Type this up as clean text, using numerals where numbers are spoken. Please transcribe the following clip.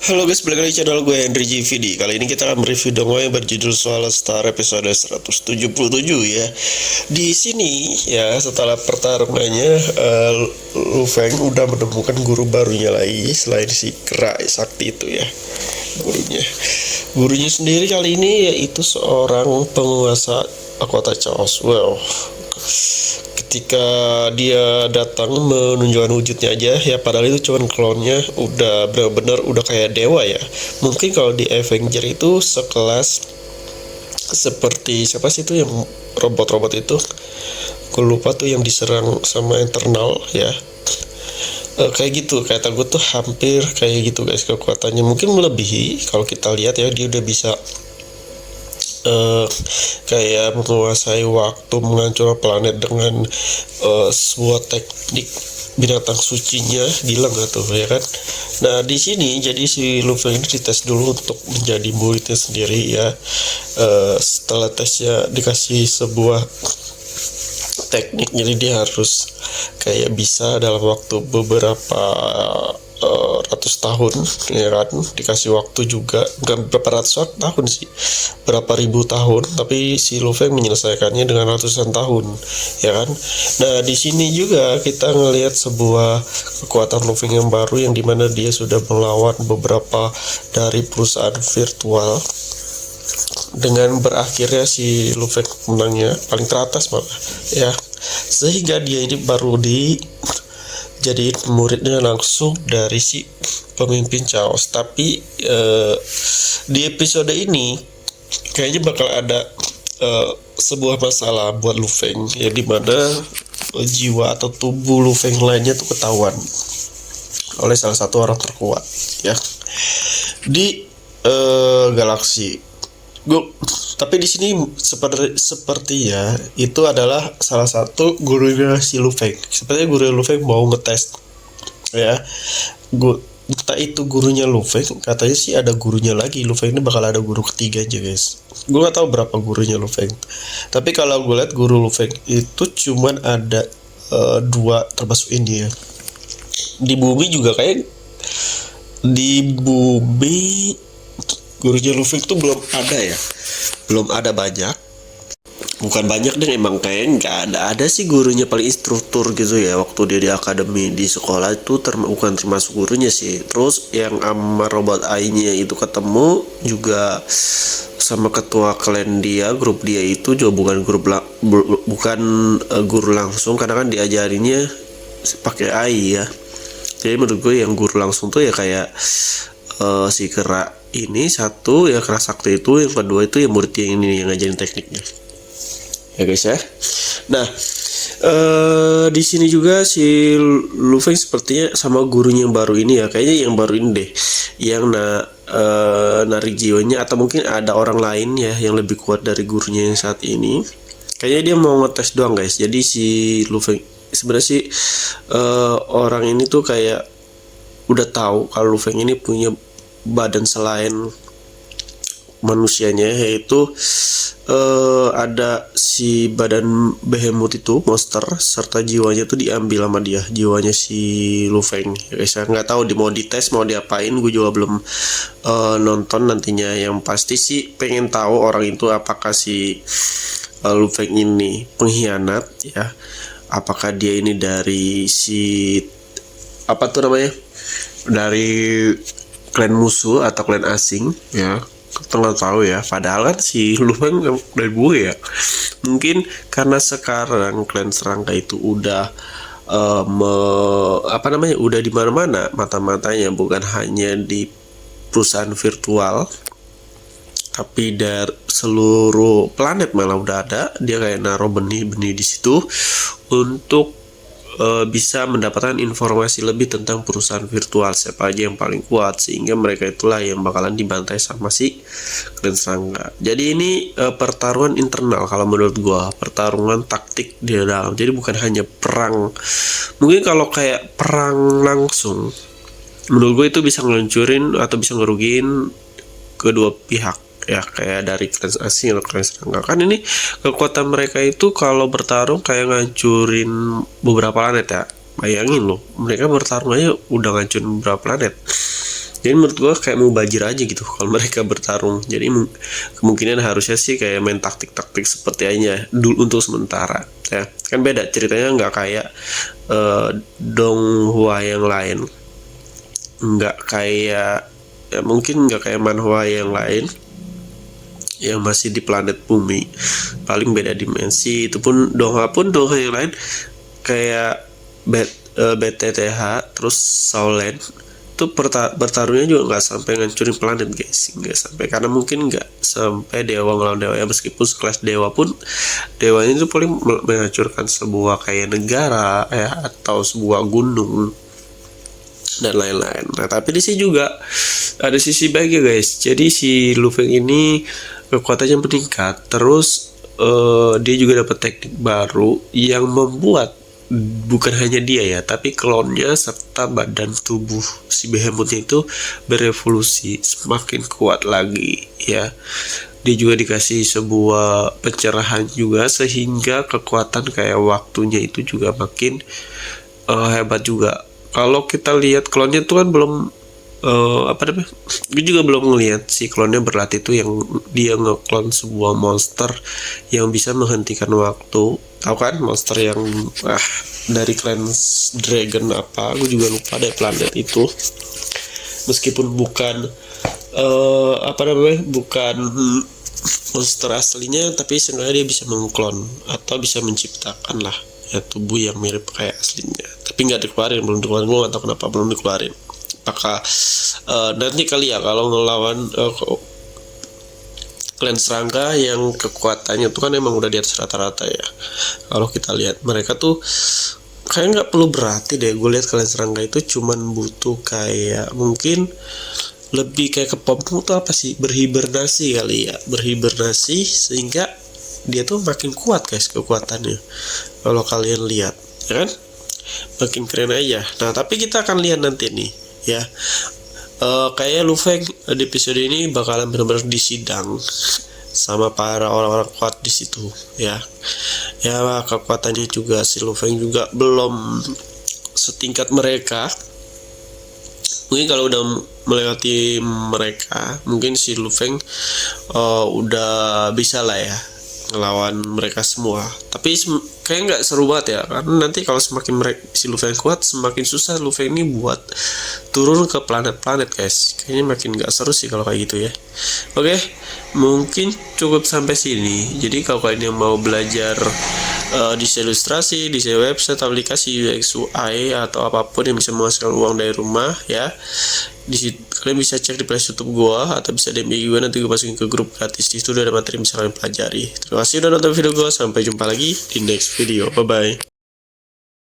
Halo guys, balik lagi channel gue Henry GVD. Kali ini kita akan mereview dongeng yang berjudul Soal Star episode 177 ya. Di sini ya, setelah pertarungannya Lu Feng udah menemukan guru barunya lagi selain si Kera Sakti itu ya. Gurunya sendiri kali ini yaitu seorang penguasa kota Chaos. Wow. Ketika dia datang menunjukkan wujudnya aja ya, padahal itu cuman klonnya, udah benar-benar udah kayak dewa ya. Mungkin kalau di Avenger itu sekelas seperti siapa sih itu yang robot-robot itu, gue lupa tuh, yang diserang sama internal ya. Kayak gitu, kata gue tuh hampir kayak gitu guys kekuatannya, mungkin melebihi. Kalau kita lihat ya, dia udah bisa kayak menguasai waktu, menghancurkan planet dengan sebuah teknik binatang sucinya, gila nggak tuh ya kan. Nah di sini jadi si Luffy ini dites dulu untuk menjadi muridnya sendiri ya. Setelah tesnya dikasih sebuah teknik, jadi dia harus kayak bisa dalam waktu beberapa ratus tahun ya kan, dikasih waktu juga, bukan berapa ratus tahun sih, berapa ribu tahun, tapi si Luffy menyelesaikannya dengan ratusan tahun ya kan. Nah di sini juga kita ngelihat sebuah kekuatan Luffy yang baru, yang dimana dia sudah melawan beberapa dari perusahaan virtual, dengan berakhirnya si Luffy menangnya paling teratas malah ya, sehingga dia ini baru jadi muridnya langsung dari si pemimpin Chaos. Tapi di episode ini kayaknya bakal ada sebuah masalah buat Luffy ya, dimana jiwa atau tubuh Luffy lainnya tuh ketahuan oleh salah satu orang terkuat ya di galaksi. Tapi di sini seperti ya, itu adalah salah satu gurunya si Luffy. Sepertinya guru Luffy mau ngetes ya. Entah itu gurunya Luffy, katanya sih ada gurunya lagi. Luffy ini bakal ada guru ketiga aja guys. Gue gak tahu berapa gurunya Luffy. Tapi kalau gue lihat guru Luffy itu cuman ada dua, termasuk ini ya. Di bumi juga kayak di bumi gurunya Luffy itu belum ada ya, belum ada banyak, bukan banyak deh, emang kayak nggak ada sih gurunya, paling instruktur gitu ya. Waktu dia di akademi di sekolah itu bukan termasuk gurunya sih. Terus yang sama robot AI-nya itu ketemu juga sama ketua klan dia, grup dia itu juga bukan guru langsung, karena kan diajarinnya pakai AI ya. Jadi menurut gue yang guru langsung tuh ya kayak si Kera ini satu ya, Kera Sakti itu, yang kedua itu ya murid yang ini yang ngajarin tekniknya ya guys ya. Nah di sini juga si Luffy sepertinya sama gurunya yang baru ini ya, kayaknya yang baru ini deh yang narik jiwanya, atau mungkin ada orang lain ya yang lebih kuat dari gurunya yang saat ini. Kayaknya dia mau ngetes doang guys. Jadi si Luffy sebenarnya sih orang ini tuh kayak udah tahu kalau Luffy ini punya badan selain manusianya, yaitu ada si badan behemoth itu, monster, serta jiwanya tuh diambil sama dia, jiwanya si Luffy ya guys. Saya nggak tahu mau dites mau diapain, gue juga belum nonton nantinya. Yang pasti sih pengen tahu orang itu apakah si Luffy ini pengkhianat ya, apakah dia ini dari si apa tuh namanya, dari klan musuh atau klan asing ya, kita nggak tahu ya. Padahal kan si Luffy dari gue ya, mungkin karena sekarang klan serangga itu udah udah di mana-mana mata-matanya, bukan hanya di perusahaan virtual, tapi dari seluruh planet malah udah ada. Dia kayak naruh benih-benih di situ untuk bisa mendapatkan informasi lebih tentang perusahaan virtual, siapa aja yang paling kuat, sehingga mereka itulah yang bakalan dibantai sama si klan serangga. Jadi ini pertarungan internal kalau menurut gua, pertarungan taktik di dalam. Jadi bukan hanya perang. Mungkin kalau kayak perang langsung, menurut gue itu bisa ngancurin atau bisa ngerugiin kedua pihak ya, kayak dari klan asing atau klan serangga. Kan ini kekuatan mereka itu kalau bertarung kayak ngancurin beberapa planet ya. Bayangin loh, mereka bertarung aja udah ngancurin beberapa planet. Jadi menurut gue kayak mau bajir aja gitu kalau mereka bertarung. Jadi kemungkinan harusnya sih kayak main taktik-taktik seperti aja dulu untuk sementara ya. Kan beda ceritanya, nggak kayak Donghua yang lain, nggak kayak ya mungkin nggak kayak manhwa yang lain yang masih di planet bumi, paling beda dimensi. Itu pun Donghua yang lain kayak BTTH terus Saulen itu bertarungnya juga nggak sampai ngancurin planet guys, nggak sampai, karena mungkin nggak sampai dewa ngelawan dewa ya. Meskipun sekelas dewa pun, dewanya itu paling menghancurkan sebuah kayak negara ya, atau sebuah gunung dan lain-lain. Nah tapi di sini juga ada sisi baiknya guys. Jadi si Luffy ini kekuatannya meningkat, terus dia juga dapat teknik baru yang membuat bukan hanya dia ya, tapi klonnya serta badan tubuh si Behemothnya itu berevolusi semakin kuat lagi ya. Dia juga dikasih sebuah pencerahan juga, sehingga kekuatan kayak waktunya itu juga makin hebat juga. Kalau kita lihat klonnya tuh kan belum apa namanya, gue juga belum ngeliat si klonnya berlatih tuh, yang dia ngeklon sebuah monster yang bisa menghentikan waktu. Tahu kan monster yang dari clan dragon apa, gue juga lupa deh planet itu. Meskipun bukan apa namanya, bukan monster aslinya, tapi sebenarnya dia bisa mengklon atau bisa menciptakan lah ya tubuh yang mirip kayak aslinya. Tapi nggak dikeluarin, belum dikeluarin, gue nggak tahu kenapa belum dikeluarin. Apakah nanti kali ya kalau ngelawan klan serangga yang kekuatannya tuh kan emang udah di atas rata-rata ya. Kalau kita lihat mereka tuh kayak nggak perlu berarti deh. Gue lihat klan serangga itu cuman butuh kayak mungkin lebih kayak kepompong tuh apa sih, berhibernasi kali ya, berhibernasi sehingga dia tuh makin kuat guys kekuatannya. Kalau kalian lihat ya kan, makin keren aja. Nah tapi kita akan lihat nanti nih ya, kayak Luffy di episode ini bakalan benar-benar disidang sama para orang-orang kuat di situ ya. Ya kekuatannya juga si Luffy juga belum setingkat mereka. Mungkin kalau udah melewati mereka, mungkin si Luffy udah bisa lah ya ngelawan mereka semua. Tapi kayak nggak seru banget ya, karena nanti kalau semakin si Luffy kuat, semakin susah Luffy ini buat turun ke planet-planet guys. Kayaknya makin nggak seru sih kalau kayak gitu ya. Oke, mungkin cukup sampai sini. Jadi kalau kalian yang mau belajar desain ilustrasi, desain website, aplikasi UX UI atau apapun yang bisa menghasilkan uang dari rumah ya, di situ kalian bisa cek di playlist YouTube gua, atau bisa DM gue, nanti gue masukin ke grup gratis. Di situ udah ada materi yang bisa kalian pelajari. Terima kasih udah nonton video gua, sampai jumpa lagi di next video. Bye bye.